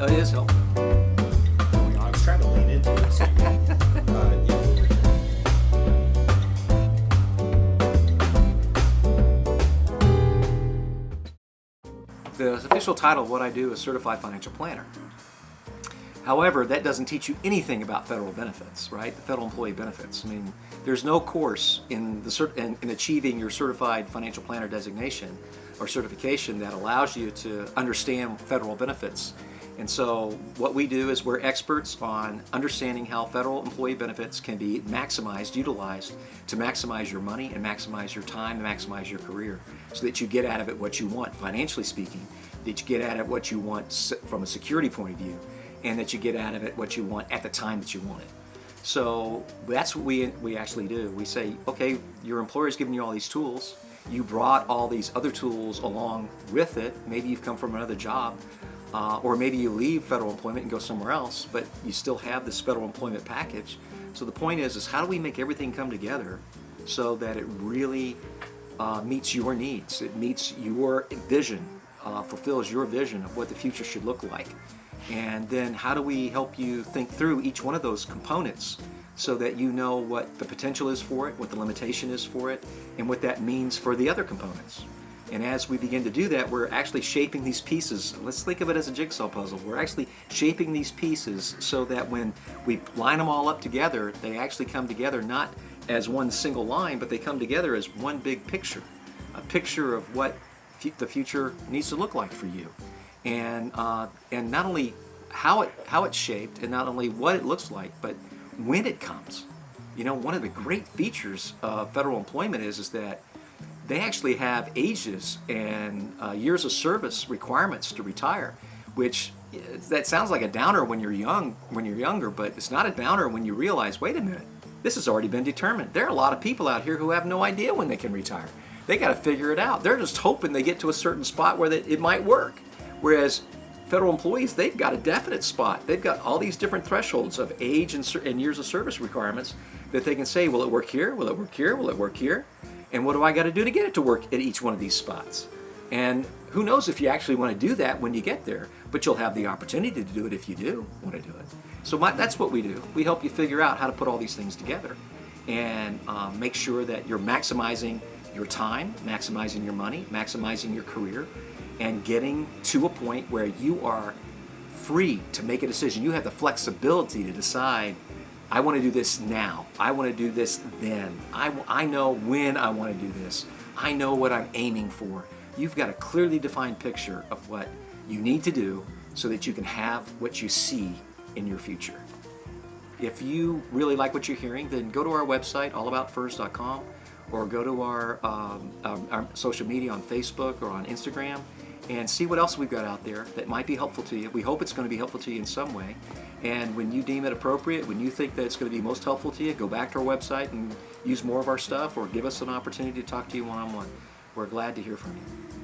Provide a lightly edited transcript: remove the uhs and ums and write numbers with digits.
Oh, it is helpful. I was trying to lean into it. So, The official title of what I do is Certified Financial Planner. However, that doesn't teach you anything about federal benefits, right? The federal employee benefits. I mean, there's no course in achieving your Certified Financial Planner designation or certification that allows you to understand federal benefits. And so what we do is we're experts on understanding how federal employee benefits can be maximized, utilized to maximize your money and maximize your time and maximize your career so that you get out of it what you want, financially speaking, that you get out of it what you want from a security point of view, and that you get out of it what you want at the time that you want it. So that's what we actually do. We say, okay, your employer's giving you all these tools. You brought all these other tools along with it. Maybe you've come from another job, or maybe you leave federal employment and go somewhere else, but you still have this federal employment package. So the point is how do we make everything come together so that it really meets your needs, it meets your vision, fulfills your vision of what the future should look like. And then how do we help you think through each one of those components so that you know what the potential is for it, what the limitation is for it, and what that means for the other components. And as we begin to do that, we're actually shaping these pieces. Let's think of it as a jigsaw puzzle. We're actually shaping these pieces so that when we line them all up together, they actually come together not as one single line, but they come together as one big picture, a picture of what the future needs to look like for you. And not only how it's shaped, and not only what it looks like, but when it comes. You know, one of the great features of federal employment is that they actually have ages and years of service requirements to retire, which that sounds like a downer when you're younger, but it's not a downer when you realize, wait a minute, this has already been determined. There are a lot of people out here who have no idea when they can retire. They got to figure it out. They're just hoping they get to a certain spot where it might work. Whereas federal employees, they've got a definite spot. They've got all these different thresholds of age and years of service requirements that they can say, will it work here? Will it work here? Will it work here? And what do I got to do to get it to work at each one of these spots? And who knows if you actually want to do that when you get there, but you'll have the opportunity to do it if you do want to do it. So that's what we do. We help you figure out how to put all these things together and make sure that you're maximizing your time, maximizing your money, maximizing your career, and getting to a point where you are free to make a decision. You have the flexibility to decide, I want to do this now. I want to do this then. I know when I want to do this. I know what I'm aiming for. You've got a clearly defined picture of what you need to do so that you can have what you see in your future. If you really like what you're hearing, then go to our website, allaboutfurs.com, or go to our social media on Facebook or on Instagram and see what else we've got out there that might be helpful to you. We hope it's going to be helpful to you in some way. And when you deem it appropriate, when you think that it's going to be most helpful to you, go back to our website and use more of our stuff or give us an opportunity to talk to you one-on-one. We're glad to hear from you.